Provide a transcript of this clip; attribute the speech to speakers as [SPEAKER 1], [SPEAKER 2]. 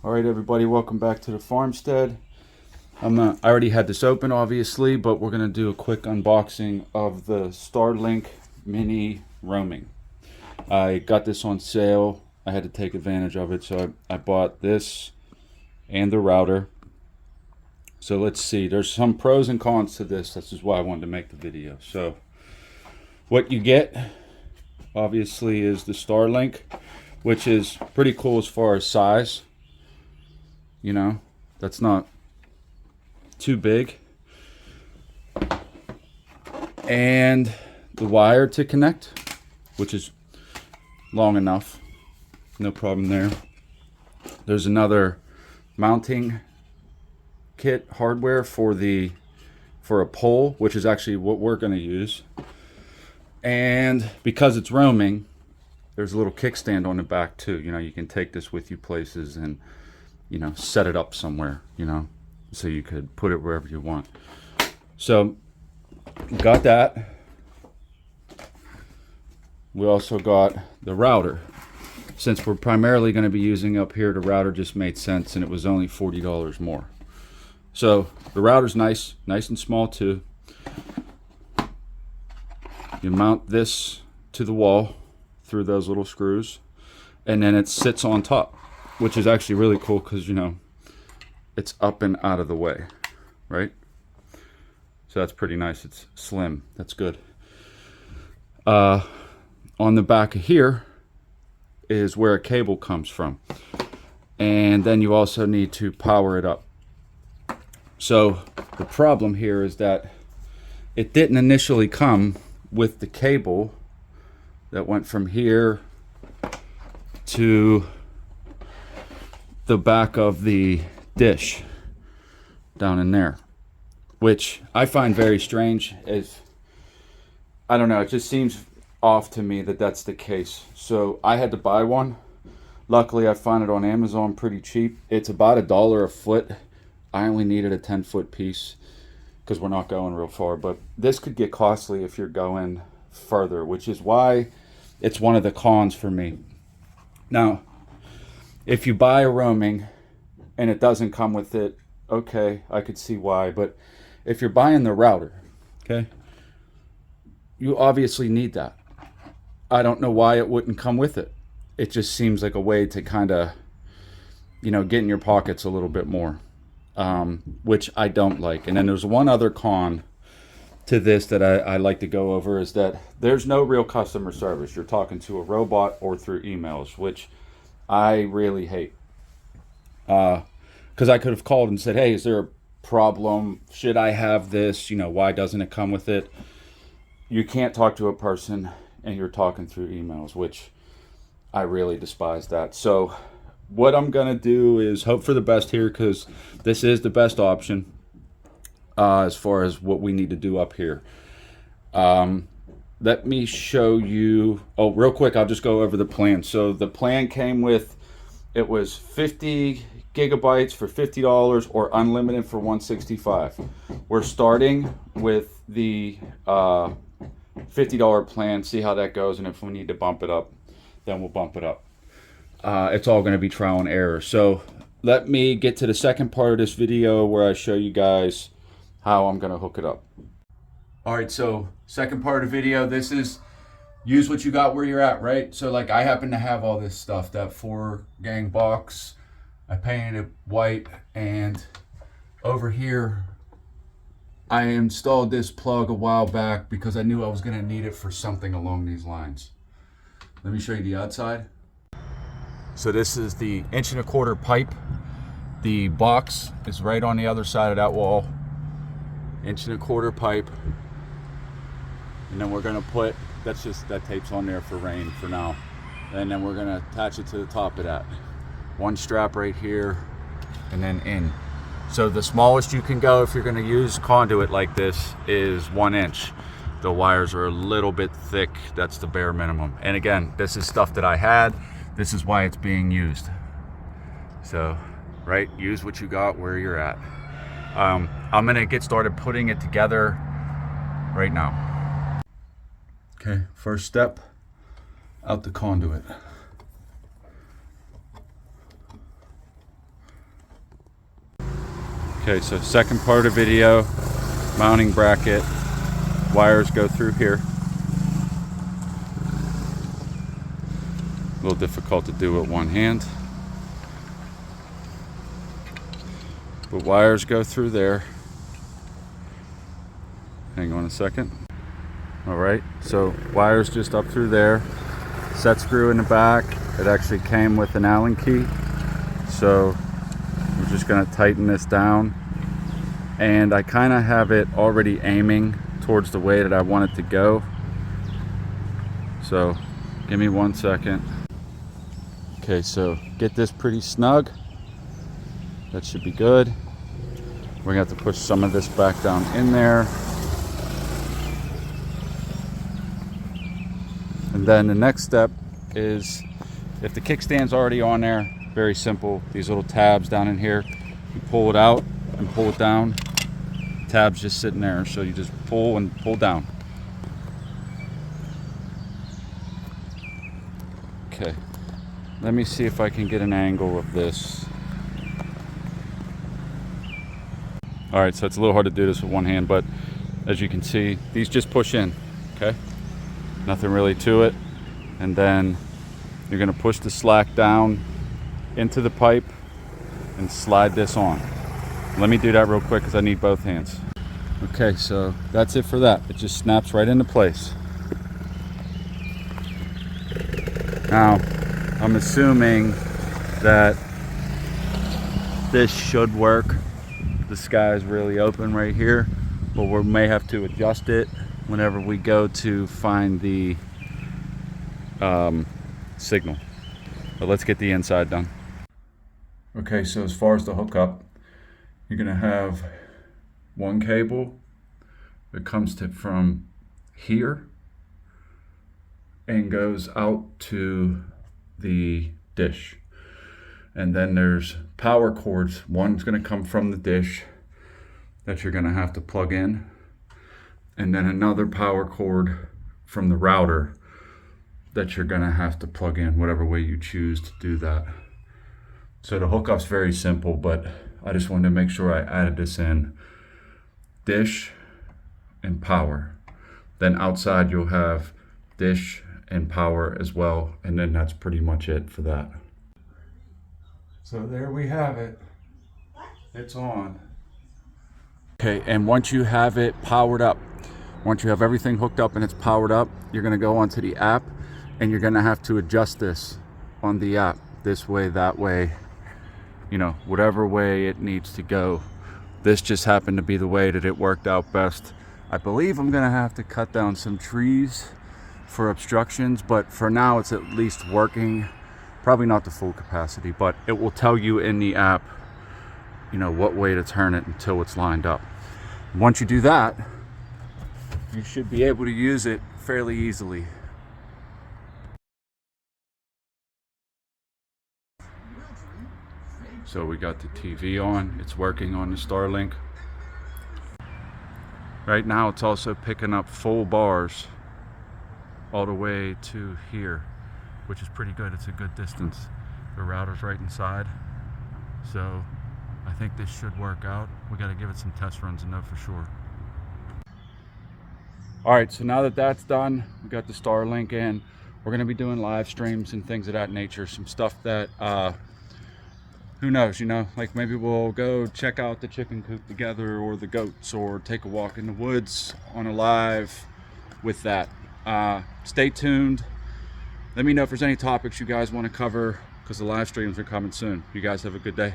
[SPEAKER 1] All right, everybody, welcome back to the Farmstead. I already had this open, obviously, but we're gonna do a quick unboxing of the Starlink Mini Roaming. I got this on sale. I had to take advantage of it, so I bought this and the router. So let's see. There's some pros and cons to this. This is why I wanted to make the video. So what you get, obviously, is the Starlink, which is pretty cool as far as size. You know, that's not too big. And the wire to connect, which is long enough. No problem there. There's another mounting kit hardware for a pole, which is actually what we're going to use. And because it's roaming, there's a little kickstand on the back too. You know, you can take this with you places and, you know, set it up somewhere, you know, so you could put it wherever you want. So got that. We also got the router. Since we're primarily going to be using up here, the router just made sense, and it was only $40 more. So the router's nice and small too. You mount this to the wall through those little screws, and then it sits on top, which is actually really cool because, you know, it's up and out of the way, right? So that's pretty nice. It's slim. That's good. On the back of here is where a cable comes from. And then you also need to power it up. So the problem here is that it didn't initially come with the cable that went from here to the back of the dish down in there, which I find very strange. I don't know, it just seems off to me that that's the case. So I had to buy one. Luckily I found it on Amazon pretty cheap. It's about $1 a foot. I only needed a 10-foot piece because we're not going real far, but this could get costly if you're going further, which is why it's one of the cons for me. Now, if you buy a roaming and it doesn't come with it, okay, I could see why. But if you're buying the router, okay, you obviously need that. I don't know why it wouldn't come with it. It just seems like a way to kind of, you know, get in your pockets a little bit more, which I don't like. And then there's one other con to this that I like to go over, is that there's no real customer service. You're talking to a robot or through emails, which I really hate. Because I could have called and said, hey, is there a problem? Should I have this? You know, why doesn't it come with it? You can't talk to a person and you're talking through emails, which I really despise that. So what I'm going to do is hope for the best here, because this is the best option as far as what we need to do up here. Let me show you. Oh, real quick, I'll just go over the plan. So the plan came with, it was 50 gigabytes for $50 or unlimited for $165. We're starting with the $50 plan, see how that goes, and if we need to bump it up, then we'll bump it up. It's all going to be trial and error. So let me get to the second part of this video where I show you guys how I'm going to hook it up. All right, so second part of the video, this is use what you got where you're at, right? So like I happen to have all this stuff, that 4-gang box. I painted it white, and over here I installed this plug a while back because I knew I was going to need it for something along these lines. Let me show you the outside. So this is the 1.25-inch pipe. The box is right on the other side of that wall. 1.25-inch pipe. And then we're gonna put, that tape's on there for rain for now. And then we're gonna attach it to the top of that. One strap right here, and then in. So the smallest you can go if you're gonna use conduit like this is 1 inch. The wires are a little bit thick, that's the bare minimum. And again, this is stuff that I had. This is why it's being used. So, right, use what you got where you're at. I'm gonna get started putting it together right now. Okay, first step, out the conduit. Okay, so second part of video, mounting bracket, wires go through here. A little difficult to do with one hand, but wires go through there. Hang on a second. All right, so wires just up through there. Set screw in the back. It actually came with an Allen key, so we're just going to tighten this down. And I kind of have it already aiming towards the way that I want it to go. So give me 1 second. Okay, so get this pretty snug. That should be good. We're going to have to push some of this back down in there. And then the next step is, if the kickstand's already on there, very simple. These little tabs down in here, you pull it out and pull it down. Tabs just sitting there, so you just pull and pull down. Okay, let me see if I can get an angle of this. All right, so it's a little hard to do this with one hand, but as you can see, these just push in, okay? Nothing really to it. And then you're gonna push the slack down into the pipe and slide this on. Let me do that real quick because I need both hands. Okay, so that's it for that. It just snaps right into place. Now, I'm assuming that this should work. The sky is really open right here, but we may have to adjust it whenever we go to find the signal. But let's get the inside done. Okay, so as far as the hookup, you're gonna have one cable that comes from here and goes out to the dish. And then there's power cords. One's gonna come from the dish that you're gonna have to plug in. And then another power cord from the router that you're gonna have to plug in, whatever way you choose to do that. So the hookup's very simple, but I just wanted to make sure I added this in. Dish and power. Then outside you'll have dish and power as well, and then that's pretty much it for that. So there we have it. It's on. Okay, and once you have it powered up, once you have everything hooked up and it's powered up, you're gonna go onto the app and you're gonna have to adjust this on the app, this way, that way, you know, whatever way it needs to go. This just happened to be the way that it worked out best. I believe I'm gonna have to cut down some trees for obstructions, but for now it's at least working. Probably not the full capacity, but it will tell you in the app, you know, what way to turn it until it's lined up. Once you do that, you should be able to use it fairly easily. So we got the TV on, it's working on the Starlink. Right now it's also picking up full bars all the way to here, which is pretty good. It's a good distance. The router's right inside, so I think this should work out. We got to give it some test runs and know for sure. All right, so now that that's done, we got the Starlink in. We're going to be doing live streams and things of that nature, some stuff that who knows, you know, like maybe we'll go check out the chicken coop together or the goats, or take a walk in the woods on a live with that. Stay tuned. Let me know if there's any topics you guys want to cover, because the live streams are coming soon. You guys have a good day.